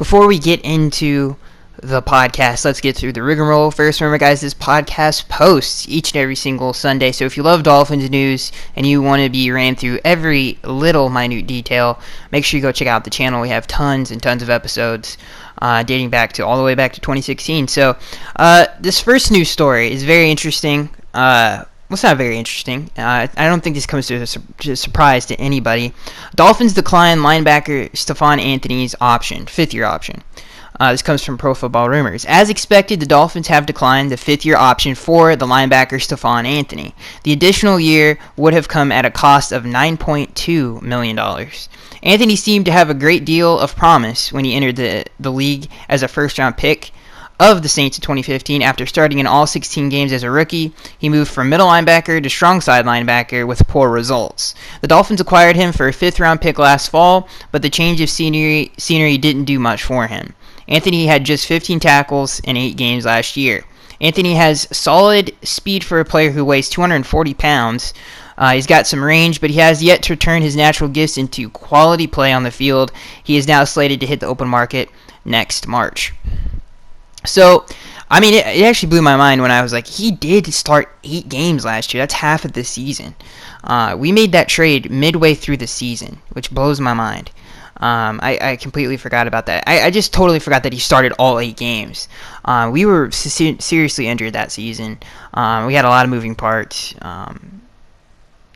Before we get into the podcast, let's get through the rigmarole. First, remember, guys, this podcast posts each and every single Sunday. So if you love Dolphins news and you want to be ran through every little minute detail, make sure you go check out the channel. We have tons and tons of episodes dating back to all the way back to 2016. So this first news story is very interesting. Well, it's not very interesting. I don't think this comes to a surprise to anybody. Dolphins decline linebacker Stephon Anthony's option, fifth-year option. This comes from Pro Football Rumors. As expected, the Dolphins have declined the fifth-year option for the linebacker Stephon Anthony. The additional year would have come at a cost of $9.2 million. Anthony seemed to have a great deal of promise when he entered the league as a first-round pick of the Saints in 2015. After starting in all 16 games as a rookie, he moved from middle linebacker to strong side linebacker with poor results. The Dolphins acquired him for a fifth-round pick last fall, but the change of scenery didn't do much for him. Anthony had just 15 tackles in 8 games last year. Anthony has solid speed for a player who weighs 240 pounds. He's got some range, but he has yet to turn his natural gifts into quality play on the field. He is now slated to hit the open market next March. So, I mean, it actually blew my mind when I was like, he did start 8 games last year. That's half of the season. We made that trade midway through the season, which blows my mind. I completely forgot about that. I just totally forgot that he started all 8 games. We were seriously injured that season. We had a lot of moving parts in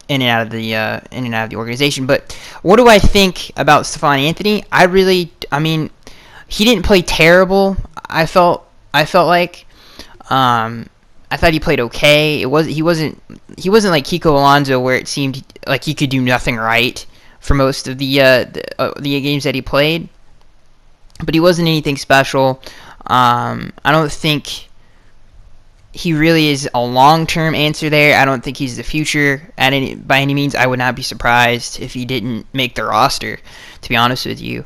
and out of the organization. But what do I think about Stephon Anthony? I mean, he didn't play terrible. I felt like I thought he played okay. He wasn't like Kiko Alonso, where it seemed like he could do nothing right for most of the games that he played, but he wasn't anything special. I don't think he really is a long-term answer there. I don't think he's the future by any means. I would not be surprised if he didn't make the roster, to be honest with you.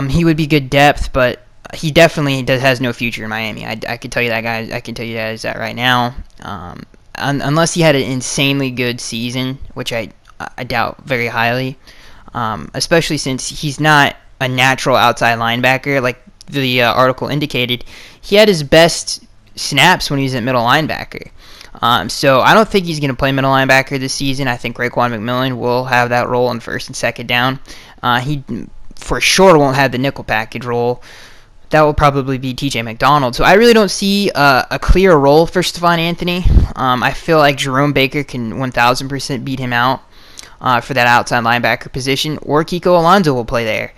He would be good depth, but he definitely has no future in Miami. I can tell you that, guys. I can tell you that right now. Unless he had an insanely good season, which I doubt very highly, especially since he's not a natural outside linebacker like the article indicated. He had his best snaps when he was at middle linebacker. So I don't think he's going to play middle linebacker this season. I think Raekwon McMillan will have that role on first and second down. He for sure won't have the nickel package role. That will probably be TJ McDonald. So I really don't see a clear role for Stephon Anthony. I feel like Jerome Baker can 1,000% beat him out for that outside linebacker position, or Kiko Alonso will play there,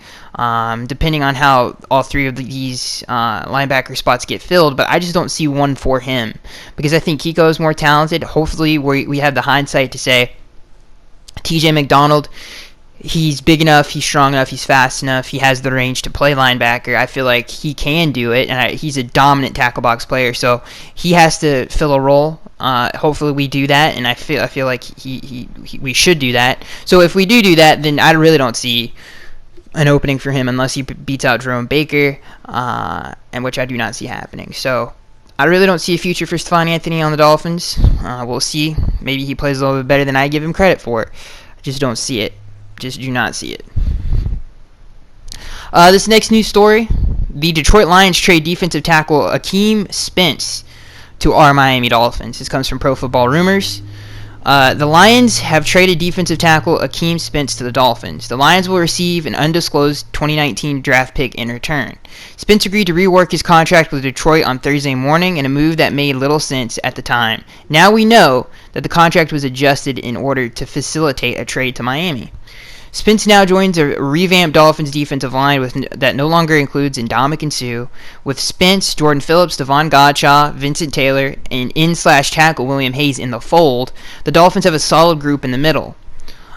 depending on how all 3 of these linebacker spots get filled. But I just don't see one for him because I think Kiko is more talented. Hopefully we have the hindsight to say TJ McDonald, he's big enough, he's strong enough, he's fast enough, he has the range to play linebacker. I feel like he can do it, and he's a dominant tackle box player, so he has to fill a role. Hopefully we do that, and I feel like we should do that. So if we do that, then I really don't see an opening for him unless he beats out Jerome Baker, and which I do not see happening. So I really don't see a future for Stephon Anthony on the Dolphins. We'll see. Maybe he plays a little bit better than I give him credit for. I just don't see it. Just do not see it. This next news story: the Detroit Lions trade defensive tackle Akeem Spence to our Miami Dolphins. This comes from Pro Football Rumors. The Lions have traded defensive tackle Akeem Spence to the Dolphins. The Lions will receive an undisclosed 2019 draft pick in return. Spence agreed to rework his contract with Detroit on Thursday morning in a move that made little sense at the time. Now we know that the contract was adjusted in order to facilitate a trade to Miami. Spence now joins a revamped Dolphins defensive line that no longer includes Ndamukong Suh. With Spence, Jordan Phillips, Devon Godshaw, Vincent Taylor, and in/tackle William Hayes in the fold, the Dolphins have a solid group in the middle.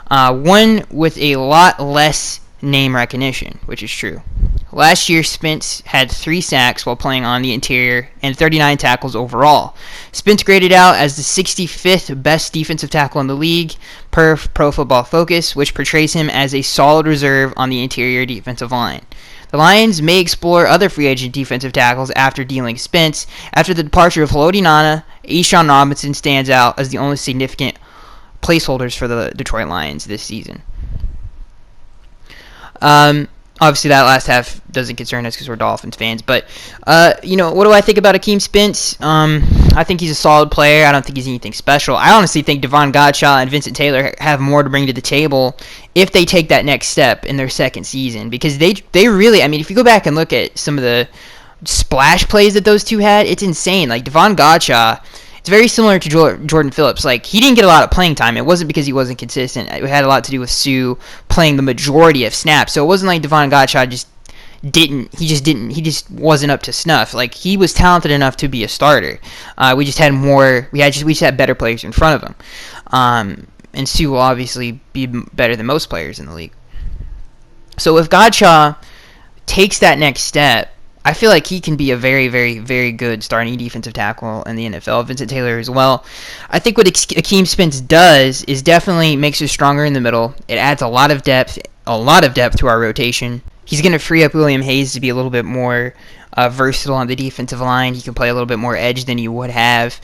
One with a lot less name recognition, which is true. Last year, Spence had 3 sacks while playing on the interior and 39 tackles overall. Spence graded out as the 65th best defensive tackle in the league per Pro Football Focus, which portrays him as a solid reserve on the interior defensive line. The Lions may explore other free agent defensive tackles after dealing Spence. After the departure of Haloti Ngata, A'Shawn Robinson stands out as the only significant placeholders for the Detroit Lions this season. Obviously, that last half doesn't concern us because we're Dolphins fans. But, what do I think about Akeem Spence? I think he's a solid player. I don't think he's anything special. I honestly think Devon Godshaw and Vincent Taylor have more to bring to the table if they take that next step in their second season. Because they really, if you go back and look at some of the splash plays that those two had, it's insane. Like, Devon Godshaw, it's very similar to Jordan Phillips. Like, he didn't get a lot of playing time. It wasn't because he wasn't consistent. It had a lot to do with Sue playing the majority of snaps. So it wasn't like Devon Godshaw he just wasn't up to snuff. Like, he was talented enough to be a starter. We just had better players in front of him. And Sue will obviously be better than most players in the league. So if Godshaw takes that next step, I feel like he can be a very, very, very good starting defensive tackle in the NFL. Vincent Taylor as well. I think what Akeem Spence does is definitely makes us stronger in the middle. It adds a lot of depth to our rotation. He's going to free up William Hayes to be a little bit more versatile on the defensive line. He can play a little bit more edge than he would have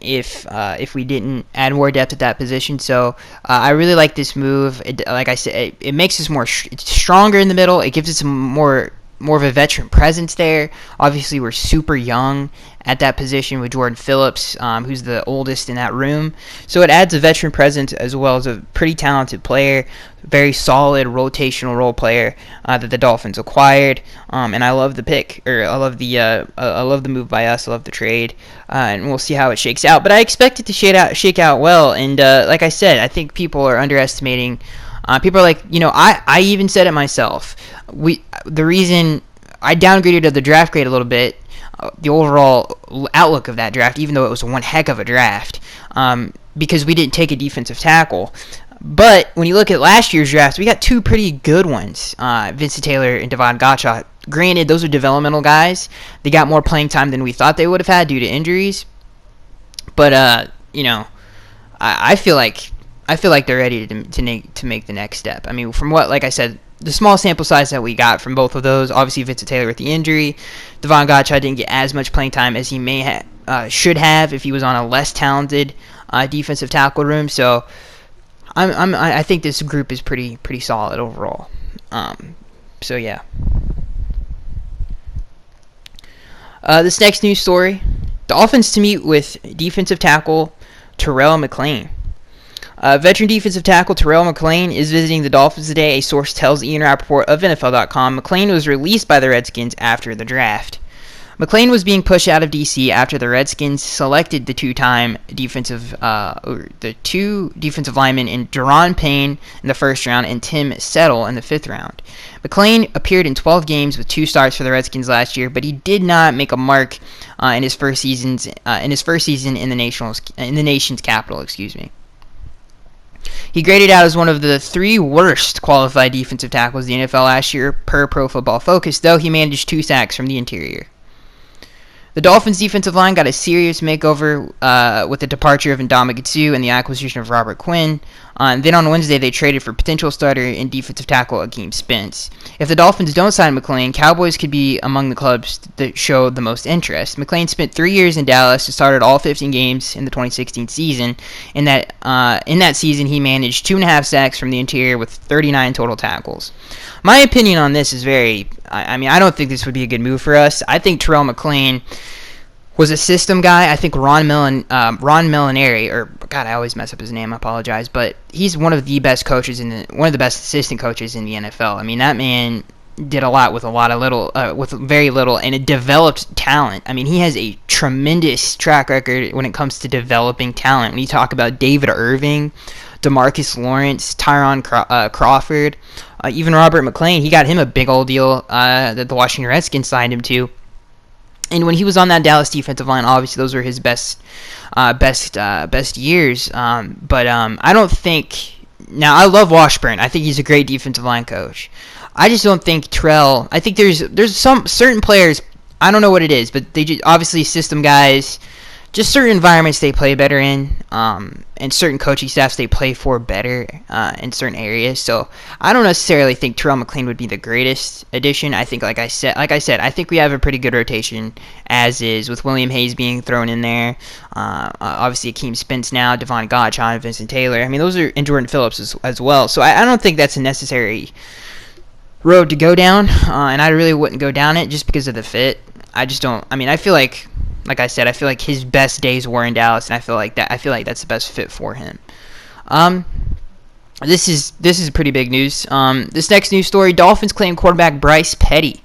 if we didn't add more depth at that position. So I really like this move. Like I said, it makes us it's stronger in the middle. It gives us more of a veteran presence there. Obviously, we're super young at that position with Jordan Phillips, who's the oldest in that room. So it adds a veteran presence as well as a pretty talented player, very solid rotational role player that the Dolphins acquired. And I love the pick, or I love the move by us. I love the trade, and we'll see how it shakes out. But I expect it to shake out well. And like I said, I think people are underestimating. People are like, I even said it myself. The reason I downgraded the draft grade a little bit, the overall outlook of that draft, even though it was one heck of a draft, because we didn't take a defensive tackle. But when you look at last year's draft, we got two pretty good ones, Vincent Taylor and Devon Godshaw. Granted, those are developmental guys. They got more playing time than we thought they would have had due to injuries. But I feel like they're ready to make the next step. From what, like I said, the small sample size that we got from both of those, obviously Vincent Taylor with the injury, Devon Godshaw didn't get as much playing time as he should have if he was on a less talented defensive tackle room. So I think this group is pretty solid overall. So yeah. This next news story: Dolphins to meet with defensive tackle Terrell McClain. Veteran defensive tackle Terrell McClain is visiting the Dolphins today, a source tells Ian Rappaport of NFL.com. McClain was released by the Redskins after the draft. McClain was being pushed out of D.C. after the Redskins selected the two defensive linemen in Daron Payne in the first round and Tim Settle in the fifth round. McClain appeared in 12 games with 2 starts for the Redskins last year, but he did not make a mark in his first season in the nation's capital. He graded out as one of the 3 worst qualified defensive tackles in the NFL last year per Pro Football Focus, though he managed 2 sacks from the interior. The Dolphins' defensive line got a serious makeover with the departure of Ndamukong Suh and the acquisition of Robert Quinn. And then on Wednesday, they traded for potential starter and defensive tackle Akeem Spence. If the Dolphins don't sign McClain, Cowboys could be among the clubs that show the most interest. McClain spent 3 years in Dallas and started all 15 games in the 2016 season. In that season, he managed 2.5 sacks from the interior with 39 total tackles. My opinion on this is I don't think this would be a good move for us. I think Terrell McClain was a system guy. I think Ron Molinari, or God, I always mess up his name. I apologize, but he's one of the best coaches one of the best assistant coaches in the NFL. That man did a lot with with very little, and it developed talent. He has a tremendous track record when it comes to developing talent. When you talk about David Irving, DeMarcus Lawrence, Tyron Crawford, even Robert McClain, he got him a big old deal that the Washington Redskins signed him to. And when he was on that Dallas defensive line, obviously those were his best years. But I don't think. Now I love Washburn. I think he's a great defensive line coach. I just don't think Terrell. I think there's some certain players. I don't know what it is, but they just obviously system guys. Just certain environments they play better in, and certain coaching staffs they play for better in certain areas. So I don't necessarily think Terrell McClain would be the greatest addition. I think, like I said, I think we have a pretty good rotation as is, with William Hayes being thrown in there. Obviously, Akeem Spence now, Devon Godshaw, and Vincent Taylor. Those are, and Jordan Phillips as well. So I don't think that's a necessary road to go down, and I really wouldn't go down it just because of the fit. I just don't. I mean, I feel like I said, I feel like his best days were in Dallas, and I feel like that's the best fit for him. This is pretty big news. This next news story: Dolphins claim quarterback Bryce Petty.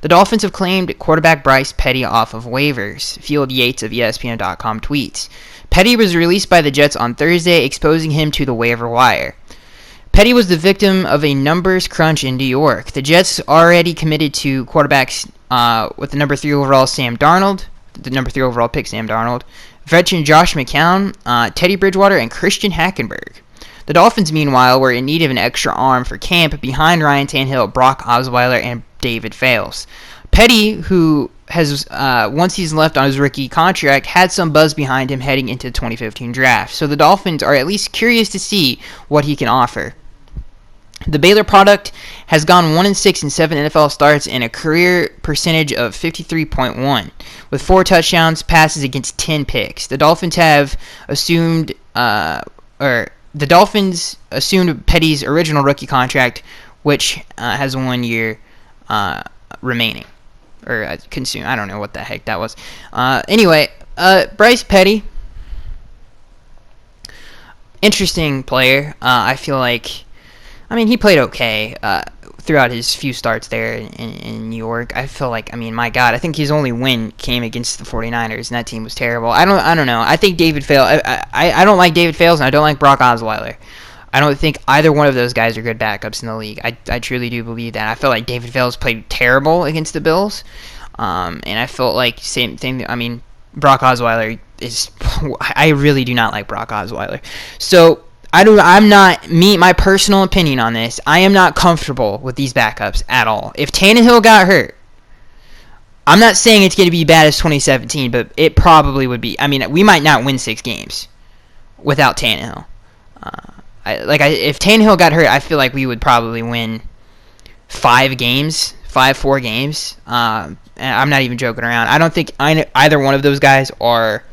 The Dolphins have claimed quarterback Bryce Petty off of waivers. Field Yates of ESPN.com tweets. Petty was released by the Jets on Thursday, exposing him to the waiver wire. Petty was the victim of a numbers crunch in New York. The Jets already committed to quarterbacks with the number 3 overall Sam Darnold, the number 3 overall pick Sam Darnold, veteran Josh McCown, Teddy Bridgewater, and Christian Hackenberg. The Dolphins, meanwhile, were in need of an extra arm for camp behind Ryan Tannehill, Brock Osweiler, and David Fales. Petty, who has one season left on his rookie contract, had some buzz behind him heading into the 2015 draft, so the Dolphins are at least curious to see what he can offer. The Baylor product has gone 1-6 in 7 NFL starts and a career percentage of 53.1, with 4 touchdowns, passes against 10 picks. The Dolphins assumed Petty's original rookie contract, which has 1 year remaining. Or consume. I don't know what the heck that was. Anyway, Bryce Petty, interesting player. I feel like, I mean, he played okay throughout his few starts there in New York. I feel like, I mean, my God, I think his only win came against the 49ers, and that team was terrible. I don't know. I think David Fales. I don't like David Fales, and I don't like Brock Osweiler. I don't think either one of those guys are good backups in the league. I truly do believe that. I felt like David Fales played terrible against the Bills, and I felt like same thing. I mean, Brock Osweiler is. I really do not like Brock Osweiler. So my personal opinion on this, I am not comfortable with these backups at all. If Tannehill got hurt, I'm not saying it's going to be bad as 2017, but it probably would be. I mean, we might not win 6 games without Tannehill. If Tannehill got hurt, I feel like we would probably win 4 games. And I'm not even joking around. I don't think either one of those guys are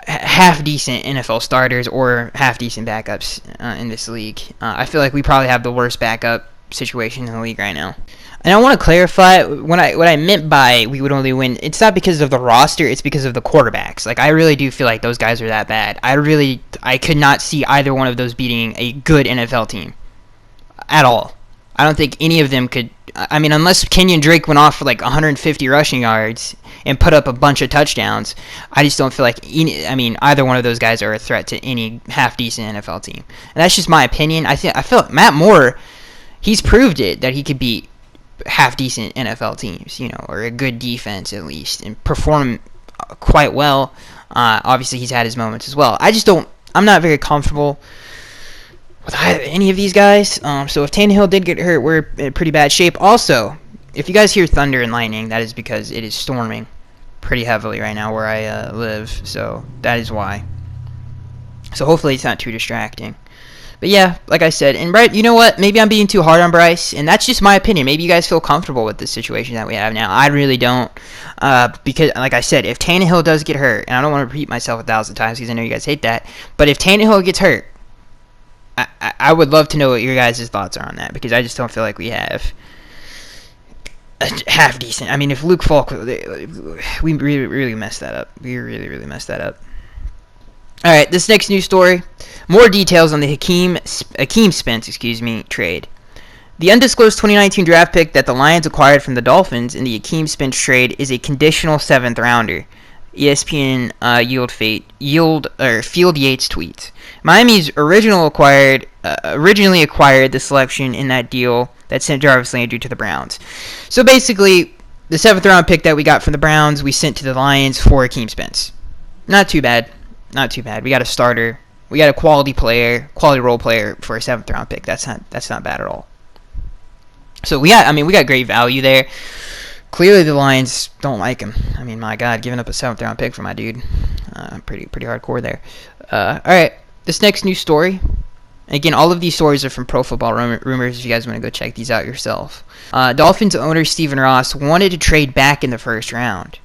half-decent NFL starters or half-decent backups in this league. I feel like we probably have the worst backup situation in the league right now. And I want to clarify, what I meant by we would only win, it's not because of the roster, it's because of the quarterbacks. Like, I really do feel like those guys are that bad. I could not see either one of those beating a good NFL team at all. I don't think any of them could. I mean, unless Kenyon Drake went off for like 150 rushing yards and put up a bunch of touchdowns, I just don't feel like either one of those guys are a threat to any half-decent NFL team. And that's just my opinion. I feel like Matt Moore, he's proved it that he could beat half-decent NFL teams, or a good defense at least, and perform quite well. Obviously, he's had his moments as well. I'm not very comfortable with any of these guys. So if Tannehill did get hurt, we're in pretty bad shape. Also, if you guys hear thunder and lightning, that is because it is storming pretty heavily right now where I live. So that is why. So hopefully it's not too distracting. But yeah, like I said, and Bryce, you know what? Maybe I'm being too hard on Bryce, and that's just my opinion. Maybe you guys feel comfortable with the situation that we have now. I really don't, because, like I said, if Tannehill does get hurt, and I don't want to repeat myself 1,000 times because I know you guys hate that, but if Tannehill gets hurt, I would love to know what your guys' thoughts are on that, because I just don't feel like we have a half decent. I mean, if Luke Falk, we really messed that up. We really messed that up. All right, this next news story. More details on the Hakeem Spence, trade. The undisclosed 2019 draft pick that the Lions acquired from the Dolphins in the Hakeem Spence trade is a conditional 7th rounder. ESPN Field Yates tweets. Miami's originally acquired the selection in that deal that sent Jarvis Landry to the Browns. So basically, the 7th round pick that we got from the Browns, we sent to the Lions for Hakeem Spence. Not too bad. We got a starter. We got a quality role player for a 7th round pick. That's not bad at all. So we got great value there. Clearly the Lions don't like him. I mean, my God, giving up a 7th round pick for my dude. Pretty hardcore there. All right, this next news story. Again, all of these stories are from Pro Football Rumors if you guys want to go check these out yourself. Dolphins owner Stephen Ross wanted to trade back in the first round.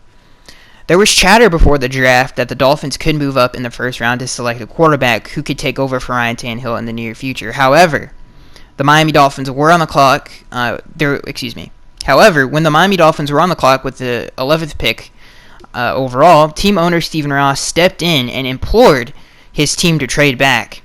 There was chatter before the draft that the Dolphins could move up in the first round to select a quarterback who could take over for Ryan Tannehill in the near future. However, the Miami Dolphins were on the clock. However, when the Miami Dolphins were on the clock with the 11th pick overall, team owner Stephen Ross stepped in and implored his team to trade back.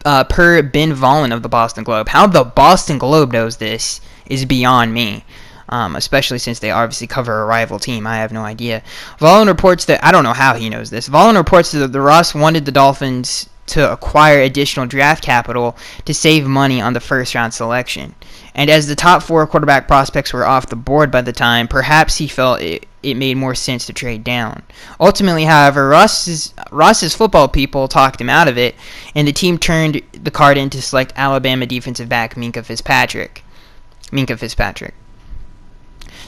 Per Ben Volin of the Boston Globe. How the Boston Globe knows this is beyond me. Especially since they obviously cover a rival team. I have no idea. Volin reports that, I don't know how he knows this. Volin reports that the Ross wanted the Dolphins to acquire additional draft capital to save money on the first round selection. And as the top 4 quarterback prospects were off the board by the time, perhaps he felt it made more sense to trade down. Ultimately, however, Ross's football people talked him out of it, and the team turned the card in to select Alabama defensive back Minkah Fitzpatrick.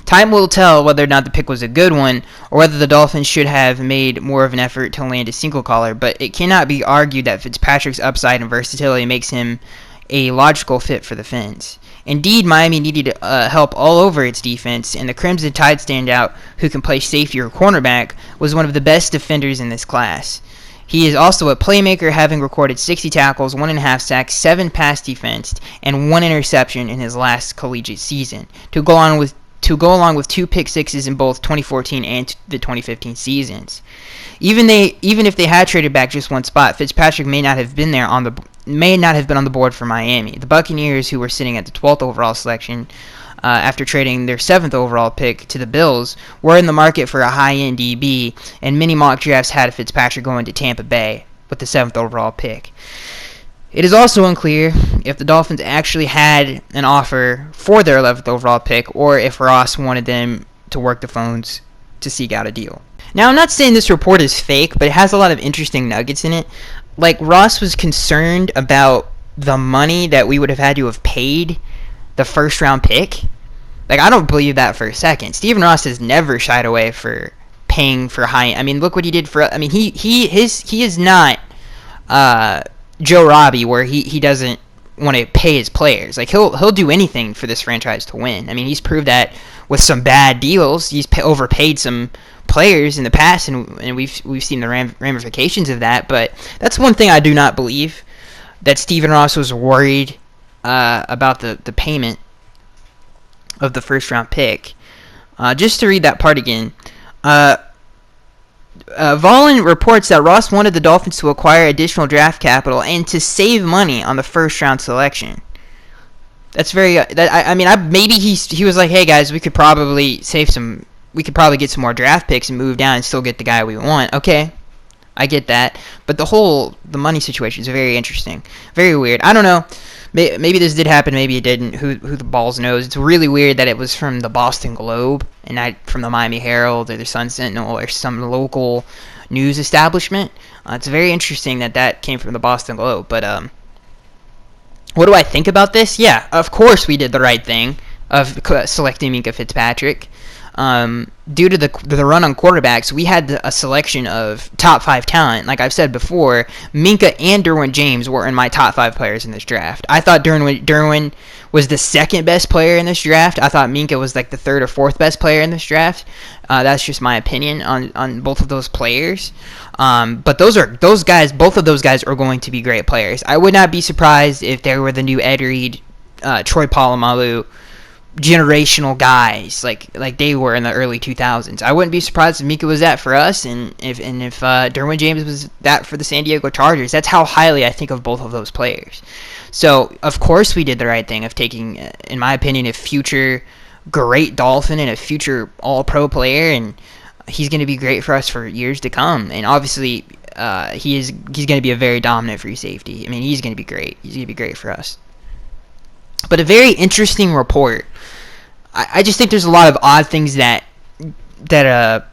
Time will tell whether or not the pick was a good one, or whether the Dolphins should have made more of an effort to land a single caller, but it cannot be argued that Fitzpatrick's upside and versatility makes him a logical fit for the Fins. Indeed, Miami needed help all over its defense, and the Crimson Tide standout, who can play safety or cornerback, was one of the best defenders in this class. He is also a playmaker, having recorded 60 tackles, 1.5 sacks, 7 pass defense, and 1 interception in his last collegiate season, to go along with 2 pick sixes in both 2014 and the 2015 seasons. Even if they had traded back just one spot, Fitzpatrick may not have been on the board for Miami. The Buccaneers, who were sitting at the 12th overall selection after trading their 7th overall pick to the Bills, were in the market for a high-end DB, and many mock drafts had Fitzpatrick going to Tampa Bay with the 7th overall pick. It is also unclear if the Dolphins actually had an offer for their 11th overall pick, or if Ross wanted them to work the phones to seek out a deal. Now, I'm not saying this report is fake, but it has a lot of interesting nuggets in it. Like, Ross was concerned about the money that we would have had to have paid the first round pick. Like, I don't believe that for a second. Stephen Ross has never shied away for paying for high. I mean, look what he did for. I mean, he is not Joe Robbie, where he doesn't want to pay his players. Like, he'll do anything for this franchise to win. I mean, he's proved that with some bad deals. He's overpaid some players in the past, and we've seen the ramifications of that. But that's one thing I do not believe, that Stephen Ross was worried about the payment of the first round pick. Just to read that part again. Volin reports that Ross wanted the Dolphins to acquire additional draft capital and to save money on the first round selection. That's very. Maybe he was like, hey guys, we could probably get some more draft picks and move down and still get the guy we want. Okay, I get that, but the money situation is very interesting, very weird. I don't know. Maybe this did happen, maybe it didn't. Who the balls knows? It's really weird that it was from the Boston Globe and not from the Miami Herald or the Sun Sentinel or some local news establishment. It's very interesting that came from the Boston Globe. But what do I think about this? Yeah, of course we did the right thing of selecting Minkah Fitzpatrick. Due to the run on quarterbacks, we had a selection of top 5 talent. Like I've said before, Minkah and Derwin James were in my top 5 players in this draft. I thought Derwin was the second best player in this draft. I thought Minkah was like the 3rd or 4th best player in this draft. That's just my opinion on both of those players. But both of those guys are going to be great players. I would not be surprised if they were the new Ed Reed, Troy Polamalu generational guys like they were in the early 2000s. I wouldn't be surprised if Minkah was that for us, and if Derwin James was that for the San Diego Chargers. That's how highly I think of both of those players. So of course we did the right thing of taking, in my opinion, a future great Dolphin and a future All-Pro player, and he's going to be great for us for years to come. And obviously he's going to be a very dominant free safety. I mean, he's going to be great. He's going to be great for us. But a very interesting report. I just think there's a lot of odd things that are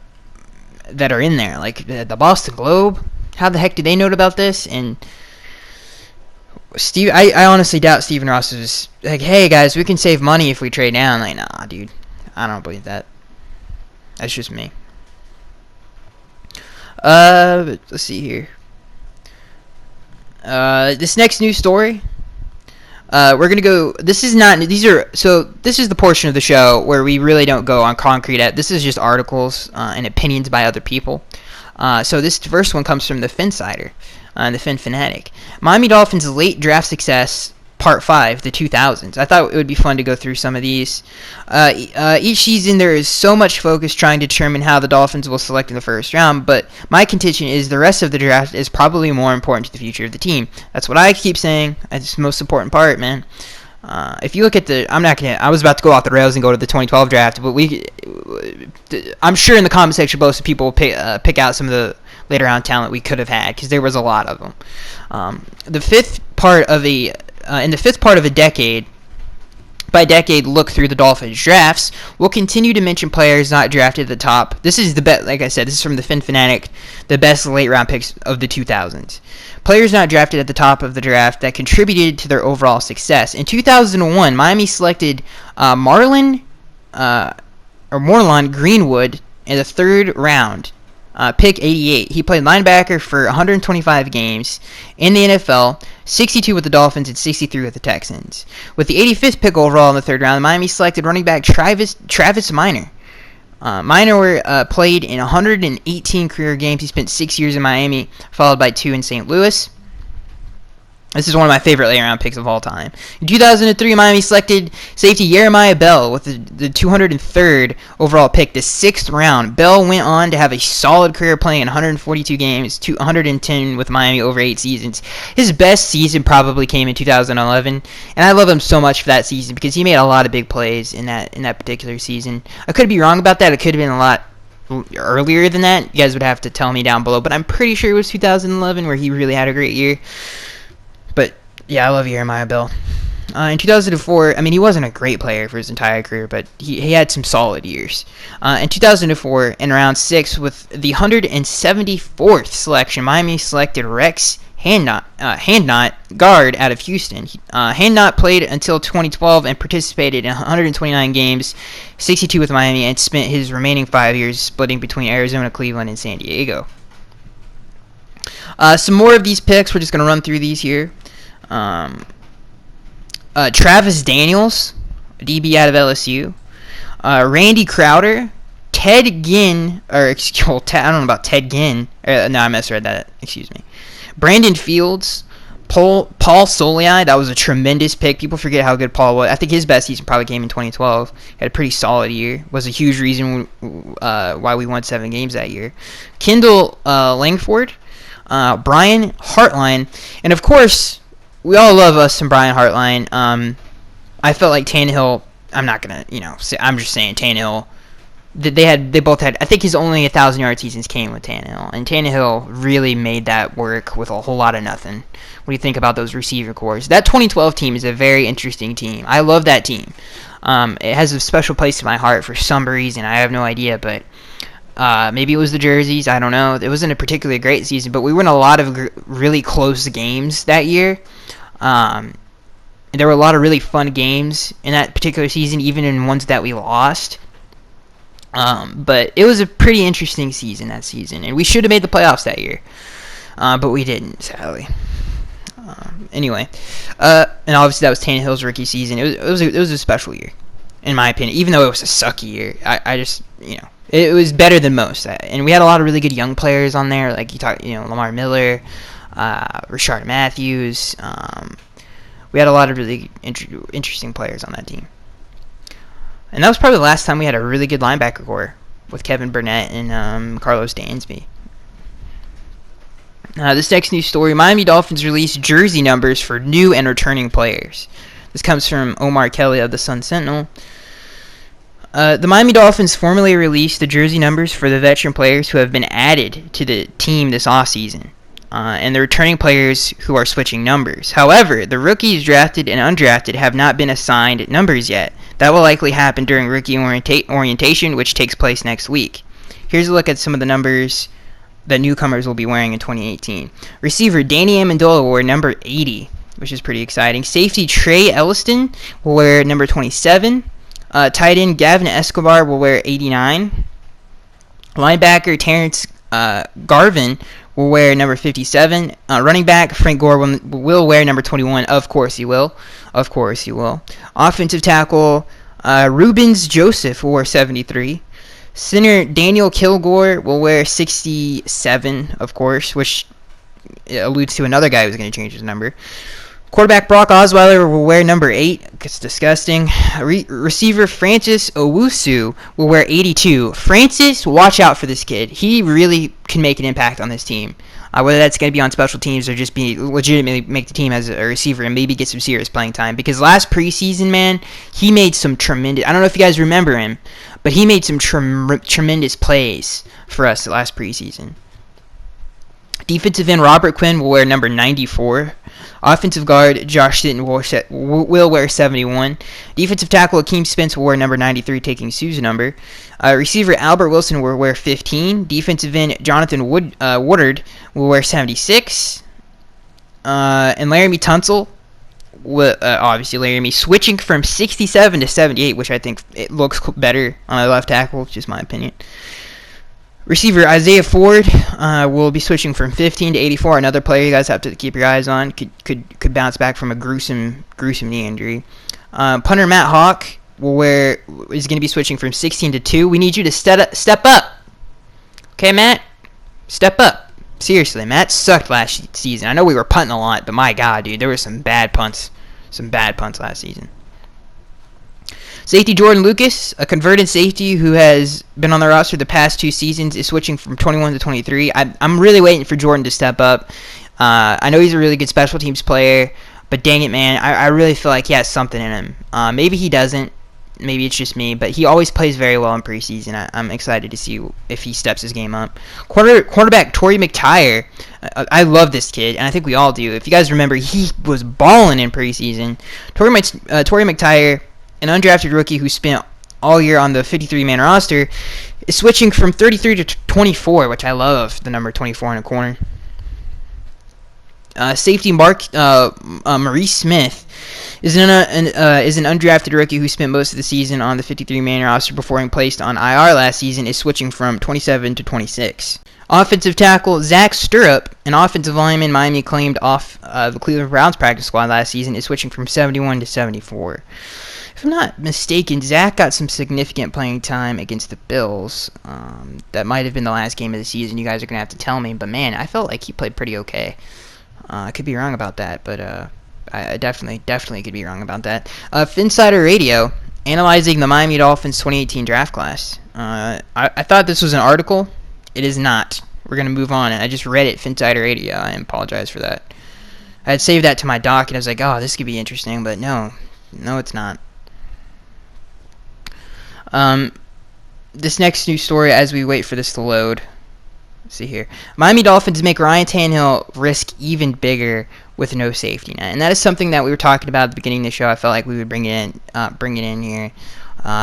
in there, like the Boston Globe. How the heck did they know about this? And Steve, I honestly doubt Stephen Ross was like, "Hey guys, we can save money if we trade down." Like, nah, dude, I don't believe that. That's just me. Let's see here. This next news story. We're gonna go. This is the portion of the show where we really don't go on concrete. This is just articles and opinions by other people. So this first one comes from the Finsider, the Fin Fanatic. Miami Dolphins' late draft success Part 5, the 2000s. I thought it would be fun to go through some of these. Each season there is so much focus trying to determine how the Dolphins will select in the first round, but my contention is the rest of the draft is probably more important to the future of the team. That's what I keep saying. It's the most important part, man. If you look at I was about to go off the rails and go to the 2012 draft, but I'm sure in the comment section below some people will pick out some of the later round talent we could have had, because there was a lot of them. In the fifth part of a decade, by decade look through the Dolphins drafts, we'll continue to mention players not drafted at the top. This is the best, like I said, this is from the Fin Fanatic, the best late round picks of the 2000s. Players not drafted at the top of the draft that contributed to their overall success. In 2001, Miami selected Marlon Greenwood in the third round. Pick 88. He played linebacker for 125 games in the NFL, 62 with the Dolphins and 63 with the Texans. With the 85th pick overall in the third round, Miami selected running back Travis Minor. Minor played in 118 career games. He spent 6 years in Miami, followed by 2 in St. Louis. This is one of my favorite late-round picks of all time. In 2003, Miami selected safety Jeremiah Bell with the 203rd overall pick, the 6th round. Bell went on to have a solid career playing in 142 games, 110 with Miami over 8 seasons. His best season probably came in 2011, and I love him so much for that season because he made a lot of big plays in that particular season. I could be wrong about that. It could have been a lot earlier than that. You guys would have to tell me down below, but I'm pretty sure it was 2011 where he really had a great year. But, yeah, I love Jeremiah Bell. In 2004, he wasn't a great player for his entire career, but he had some solid years. In 2004, in round 6, with the 174th selection, Miami selected Rex Handnot, guard out of Houston. Handnot played until 2012 and participated in 129 games, 62 with Miami, and spent his remaining 5 years splitting between Arizona, Cleveland, and San Diego. Some more of these picks. We're just going to run through these here. Travis Daniels, DB out of LSU. Randy Crowder. Ted Ginn, I don't know about Ted Ginn. No, I misread that. Excuse me. Brandon Fields. Paul Soliai. That was a tremendous pick. People forget how good Paul was. I think his best season probably came in 2012. Had a pretty solid year. Was a huge reason why we won 7 games that year. Kendall Langford. Brian Hartline, and of course, we all love us some Brian Hartline. I felt like Tannehill. I'm not gonna, I'm just saying Tannehill. They both had. I think his only 1,000-yard seasons came with Tannehill, and Tannehill really made that work with a whole lot of nothing. What do you think about those receiver cores? That 2012 team is a very interesting team. I love that team. It has a special place in my heart for some reason. I have no idea, but. Maybe it was the jerseys. I don't know. It wasn't a particularly great season, but we won a lot of really close games that year. There were a lot of really fun games in that particular season, even in ones that we lost. But it was a pretty interesting season that season, and we should have made the playoffs that year, but we didn't, sadly. Anyway, and obviously that was Tannehill's rookie season. It was a special year, in my opinion. Even though it was a sucky year, I just it was better than most, and we had a lot of really good young players on there, like Lamar Miller, Rashard Matthews. We had a lot of really interesting players on that team, and that was probably the last time we had a really good linebacker core with Kevin Burnett and Carlos Dansby. This next news story: Miami Dolphins released jersey numbers for new and returning players. This comes from Omar Kelly of the Sun Sentinel. The Miami Dolphins formally released the jersey numbers for the veteran players who have been added to the team this offseason, and the returning players who are switching numbers. However, the rookies drafted and undrafted have not been assigned numbers yet. That will likely happen during rookie orientation, which takes place next week. Here's a look at some of the numbers that newcomers will be wearing in 2018. Receiver Danny Amendola will wear number 80, which is pretty exciting. Safety Trey Elliston will wear number 27. Tight end Gavin Escobar will wear 89. Linebacker Terrence Garvin will wear number 57. Running back Frank Gore will wear number 21. Of course he will. Offensive tackle Rubens Joseph will wear 73. Center Daniel Kilgore will wear 67, of course, which alludes to another guy who's going to change his number. Quarterback Brock Osweiler will wear number 8. It's disgusting. Receiver Francis Owusu will wear 82. Francis, watch out for this kid. He really can make an impact on this team. Whether that's going to be on special teams or just be legitimately make the team as a receiver and maybe get some serious playing time. Because last preseason, man, he made some tremendous... I don't know if you guys remember him, but he made some tremendous plays for us last preseason. Defensive end Robert Quinn will wear number 94. Offensive guard Josh Sitton will wear 71. Defensive tackle Akeem Spence will wear number 93, taking Sue's number. Receiver Albert Wilson will wear 15. Defensive end Jonathan Woodard will wear 76. And Laramie Tunsil, obviously Laramie, switching from 67 to 78, which I think it looks better on the left tackle, just my opinion. Receiver Isaiah Ford will be switching from 15 to 84. Another player you guys have to keep your eyes on. Could bounce back from a gruesome knee injury. Punter Matt Hawk is going to be switching from 16 to 2. We need you to step up. Okay, Matt? Step up. Seriously, Matt sucked last season. I know we were punting a lot, but my God, dude, there were some bad punts. Some bad punts last season. Safety Jordan Lucas, a converted safety who has been on the roster the past 2 seasons, is switching from 21 to 23. I'm really waiting for Jordan to step up. I know he's a really good special teams player, but dang it, man, I really feel like he has something in him. Maybe he doesn't. Maybe it's just me, but he always plays very well in preseason. I'm excited to see if he steps his game up. Quarterback Torrey McTyer, I love this kid, and I think we all do. If you guys remember, he was balling in preseason. Torrey McTyer, an undrafted rookie who spent all year on the 53-man roster, is switching from 33 to 24, which I love, the number 24 in a corner. Safety Maurice Smith is an undrafted rookie who spent most of the season on the 53-man roster before being placed on IR last season, is switching from 27 to 26. Offensive tackle Zach Stirrup, an offensive lineman Miami claimed off the Cleveland Browns practice squad last season, is switching from 71 to 74. If I'm not mistaken, Zach got some significant playing time against the Bills. That might have been the last game of the season. You guys are going to have to tell me. But, man, I felt like he played pretty okay. I could be wrong about that, but I definitely could be wrong about that. Finsider Radio, analyzing the Miami Dolphins 2018 draft class. I thought this was an article. It is not. We're going to move on. I just read it, Finsider Radio. I apologize for that. I had saved that to my doc, and I was like, oh, this could be interesting, but no, it's not. This next news story, as we wait for this to load. Let's see here. Miami Dolphins make Ryan Tannehill risk even bigger with no safety net, and that is something that we were talking about at the beginning of the show. I felt like we would bring it in here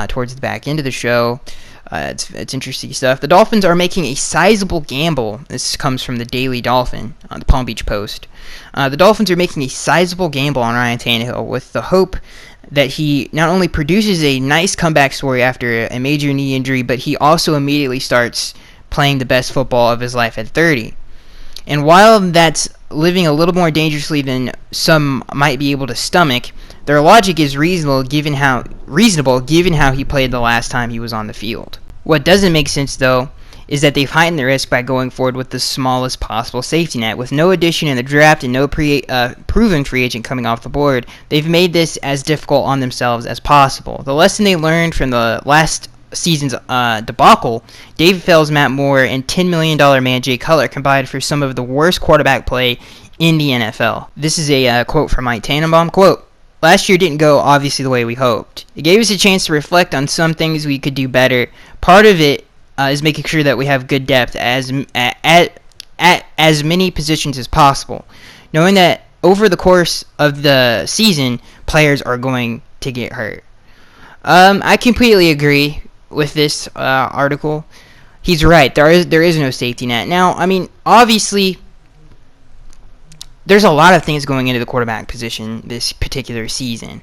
towards the back end of the show. It's interesting stuff. The Dolphins are making a sizable gamble. This comes from the Daily Dolphin on the Palm Beach Post. The Dolphins are making a sizable gamble on Ryan Tannehill with the hope that he not only produces a nice comeback story after a major knee injury, but he also immediately starts playing the best football of his life at 30. And while that's living a little more dangerously than some might be able to stomach, their logic is reasonable given how he played the last time he was on the field. What doesn't make sense, though, is that they've heightened the risk by going forward with the smallest possible safety net. With no addition in the draft and no proven free agent coming off the board, they've made this as difficult on themselves as possible. The lesson they learned from the last season's debacle, David Fells, Matt Moore, and $10 million man Jay Cutler combined for some of the worst quarterback play in the NFL. This is a quote from Mike Tannenbaum. Quote, "Last year didn't go obviously the way we hoped. It gave us a chance to reflect on some things we could do better. Part of it is making sure that we have good depth at as many positions as possible, knowing that over the course of the season, players are going to get hurt." I completely agree with this article. He's right. There is no safety net. Now, I mean, obviously, there's a lot of things going into the quarterback position this particular season.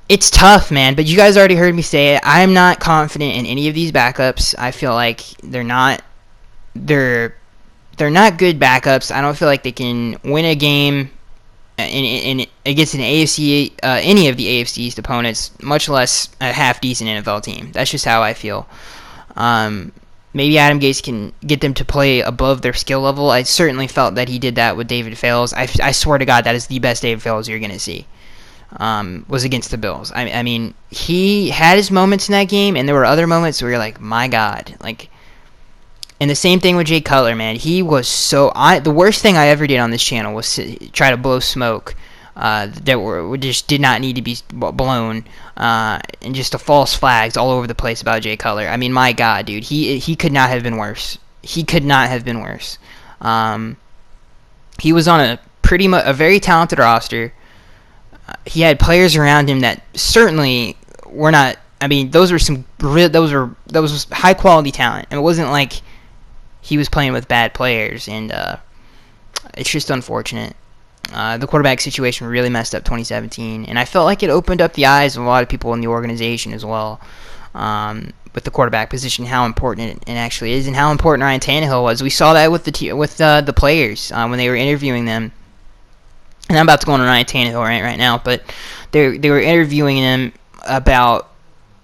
It's tough, man, but you guys already heard me say it. I'm not confident in any of these backups. I feel like they're not good backups. I don't feel like they can win a game against an AFC, any of the AFC East opponents, much less a half-decent NFL team. That's just how I feel. maybe Adam Gase can get them to play above their skill level. I certainly felt that he did that with David Fales. I swear to God, that is the best David Fales you're going to see. Was against the Bills. I mean, he had his moments in that game, and there were other moments where you're like, my God. Like, and the same thing with Jay Cutler, man. He was so... the worst thing I ever did on this channel was try to blow smoke that just did not need to be blown, and just the false flags all over the place about Jay Cutler. I mean, my God, dude. He could not have been worse. He could not have been worse. He was on a very talented roster. He had players around him that certainly were not... I mean, those was high quality talent. And it wasn't like he was playing with bad players, and it's just unfortunate. The quarterback situation really messed up 2017, and I felt like it opened up the eyes of a lot of people in the organization as well, with the quarterback position, how important it actually is, and how important Ryan Tannehill was. We saw that with the players when they were interviewing them. And I'm about to go on Ryan Tannehill right now, but they were interviewing him about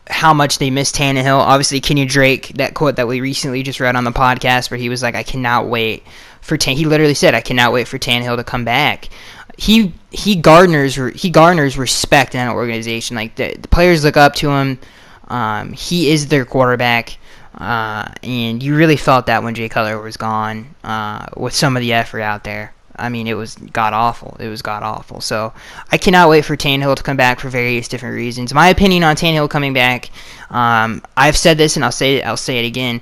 how much they miss Tannehill. Obviously, Kenyon Drake, that quote that we recently just read on the podcast, where he was like, "I cannot wait for he literally said, "I cannot wait for Tannehill to come back." He garners respect in that organization. Like the players look up to him. He is their quarterback, and you really felt that when Jay Cutler was gone, with some of the effort out there. I mean, it was god-awful. It was god-awful. So, I cannot wait for Tannehill to come back for various different reasons. My opinion on Tannehill coming back, I've said this and I'll say it again.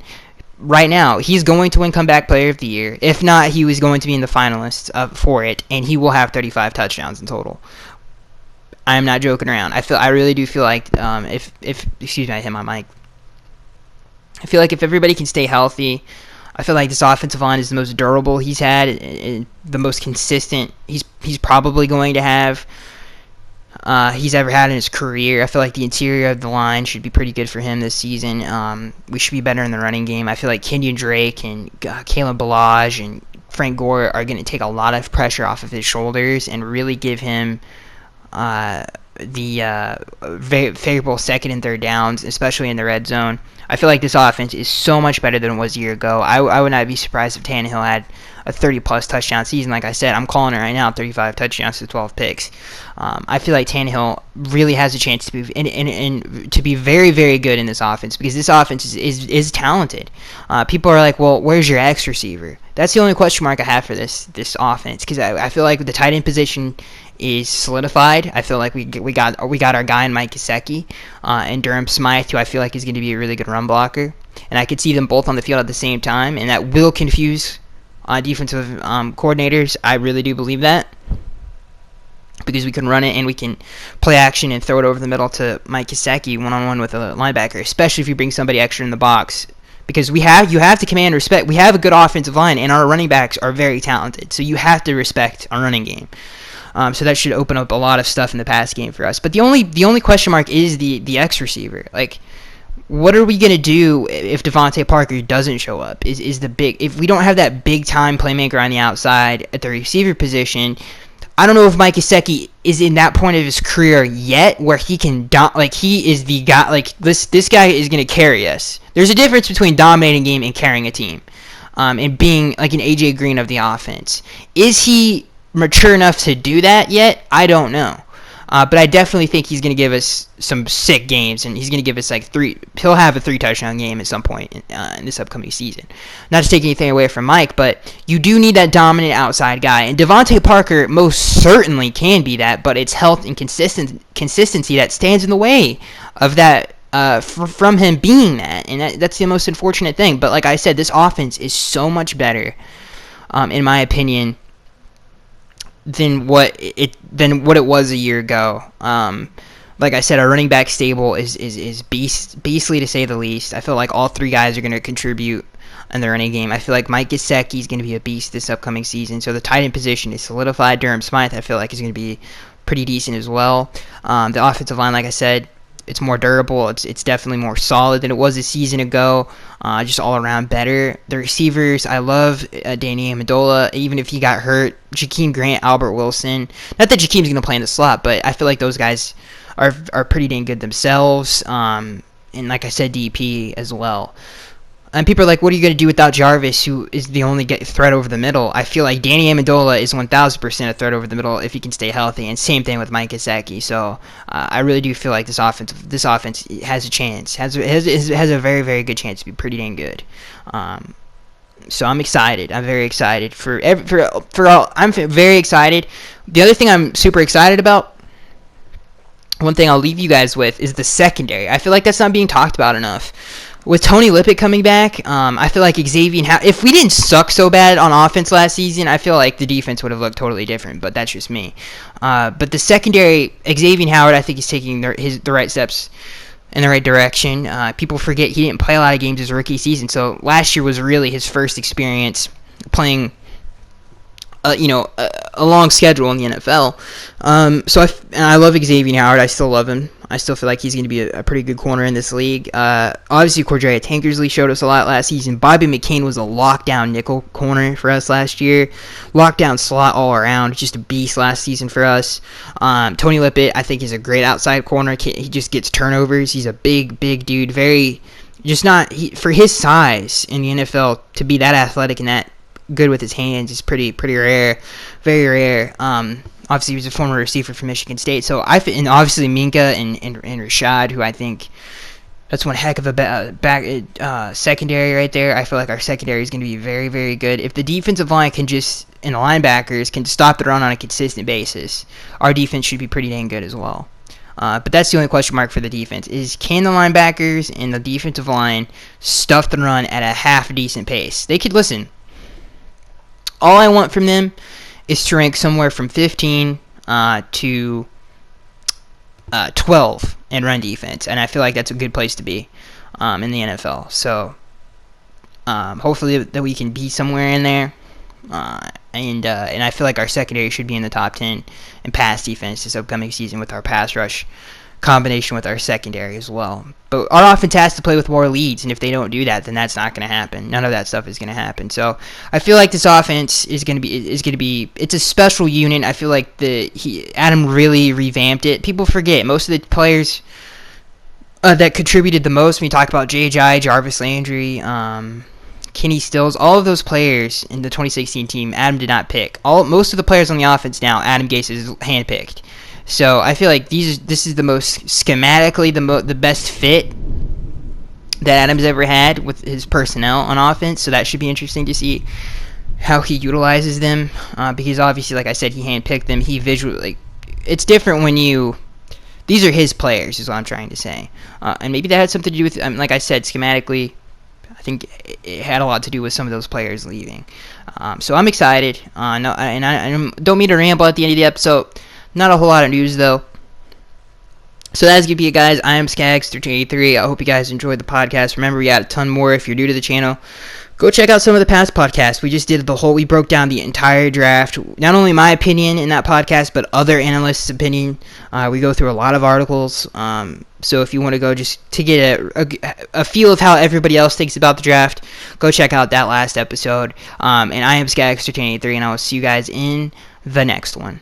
Right now, he's going to win Comeback Player of the Year. If not, he was going to be in the finalists for it, and he will have 35 touchdowns in total. I am not joking around. I really do feel like excuse me, I hit my mic. I feel like if everybody can stay healthy, I feel like this offensive line is the most durable he's had, the most consistent he's probably going to have, he's ever had in his career. I feel like the interior of the line should be pretty good for him this season. We should be better in the running game. I feel like Kenyon Drake and Kalen Ballage and Frank Gore are going to take a lot of pressure off of his shoulders and really give him the very favorable second and third downs, especially in the red zone. I feel like this offense is so much better than it was a year ago. I would not be surprised if Tannehill had a 30-plus touchdown season. Like I said, I'm calling it right now, 35 touchdowns to 12 picks. I feel like Tannehill really has a chance to be to be very, very good in this offense, because this offense is talented. People are like, well, where's your X receiver? That's the only question mark I have for this offense, because I feel like the tight end position is solidified. I feel like we got our guy in Mike Gesicki, and Durham Smythe, who I feel like is going to be a really good run blocker, and I could see them both on the field at the same time, and that will confuse defensive coordinators. I really do believe that, because we can run it and we can play action and throw it over the middle to Mike Gesicki one-on-one with a linebacker, especially if you bring somebody extra in the box. Because you have to command respect. We have a good offensive line, and our running backs are very talented. So you have to respect our running game. So that should open up a lot of stuff in the pass game for us. But the only question mark is the X receiver. Like, what are we gonna do if Devontae Parker doesn't show up? If we don't have that big time playmaker on the outside at the receiver position? I don't know if Mike Gesicki is in that point of his career yet where he can he is the guy. Like this guy is gonna carry us. There's a difference between dominating a game and carrying a team, and being like an AJ Green of the offense. Is he mature enough to do that yet? I don't know. But I definitely think he's going to give us some sick games, and he's going to give us he'll have a 3-touchdown game at some point in this upcoming season. Not to take anything away from Mike, but you do need that dominant outside guy, and Devontae Parker most certainly can be that, but it's health and consistency that stands in the way of that, from him being that, and that's the most unfortunate thing. But like I said, this offense is so much better, in my opinion, than what it was a year ago. Like I said, our running back stable is beastly to say the least. I feel like all three guys are going to contribute in the running game. I feel like Mike Gesicki is going to be a beast this upcoming season. So the tight end position is solidified. Durham Smythe, I feel like, is going to be pretty decent as well. The offensive line, like I said, it's more durable. It's definitely more solid than it was a season ago. Just all around better. The receivers, I love Danny Amendola, even if he got hurt. Jakeem Grant, Albert Wilson. Not that Jakeem's going to play in the slot, but I feel like those guys are pretty dang good themselves. And like I said, DP as well. And people are like, what are you going to do without Jarvis, who is the only threat over the middle? I feel like Danny Amendola is 1,000% a threat over the middle if he can stay healthy, and same thing with Mike Gesicki. So I really do feel like this offense has a chance, has a very, very good chance to be pretty dang good. So I'm excited. I'm very excited for all. I'm very excited. The other thing I'm super excited about, one thing I'll leave you guys with, is the secondary. I feel like that's not being talked about enough. With Tony Lippett coming back, I feel like Xavier Howard, if we didn't suck so bad on offense last season, I feel like the defense would have looked totally different, but that's just me. But the secondary, Xavier Howard, I think he's taking the right steps in the right direction. People forget he didn't play a lot of games his rookie season, so last year was really his first experience playing a long schedule in the NFL. So I love Xavier Howard. I still love him. I still feel like he's going to be a pretty good corner in this league. Obviously, Cordrea Tankersley showed us a lot last season. Bobby McCain was a lockdown nickel corner for us last year. Lockdown slot all around. Just a beast last season for us. Tony Lippett, I think, is a great outside corner. He just gets turnovers. He's a big dude. For his size in the NFL to be that athletic and that good with his hands is pretty rare, very rare. Obviously, he was a former receiver from Michigan State. So and obviously Minka and Rashad, who I think that's one heck of a secondary right there. I feel like our secondary is going to be very, very good. If the defensive line and the linebackers can stop the run on a consistent basis, our defense should be pretty dang good as well. But that's the only question mark for the defense, is can the linebackers and the defensive line stuff the run at a half decent pace? They could listen. All I want from them is to rank somewhere from 15 to 12 in run defense, and I feel like that's a good place to be in the NFL. So hopefully that we can be somewhere in there, and I feel like our secondary should be in the top 10 in pass defense this upcoming season with our pass rush combination with our secondary as well. But our offense has to play with more leads, and if they don't do that, then that's not going to happen. None of that stuff is going to happen. So I feel like this offense is going to be it's a special unit. I feel like Adam really revamped it. People forget most of the players that contributed the most when we talk about J.J., Jarvis Landry, Kenny Stills, all of those players in the 2016 team, Adam did not pick. Most of the players on the offense now, Adam Gase has handpicked. So I feel like this is the most schematically the best fit that Adam's ever had with his personnel on offense. So that should be interesting to see how he utilizes them, because obviously, like I said, he handpicked them. He visually, it's different when these are his players, is what I'm trying to say, and maybe that had something to do with, like I said, schematically. I think it had a lot to do with some of those players leaving. So I'm excited. I don't mean to ramble at the end of the episode. Not a whole lot of news, though. So that's going to be it, guys. I am Skags1383. I hope you guys enjoyed the podcast. Remember, we got a ton more. If you're new to the channel, go check out some of the past podcasts. We just did we broke down the entire draft. Not only my opinion in that podcast, but other analysts' opinion. We go through a lot of articles. So if you want to go just to get a feel of how everybody else thinks about the draft, go check out that last episode. And I am Skags1383, and I will see you guys in the next one.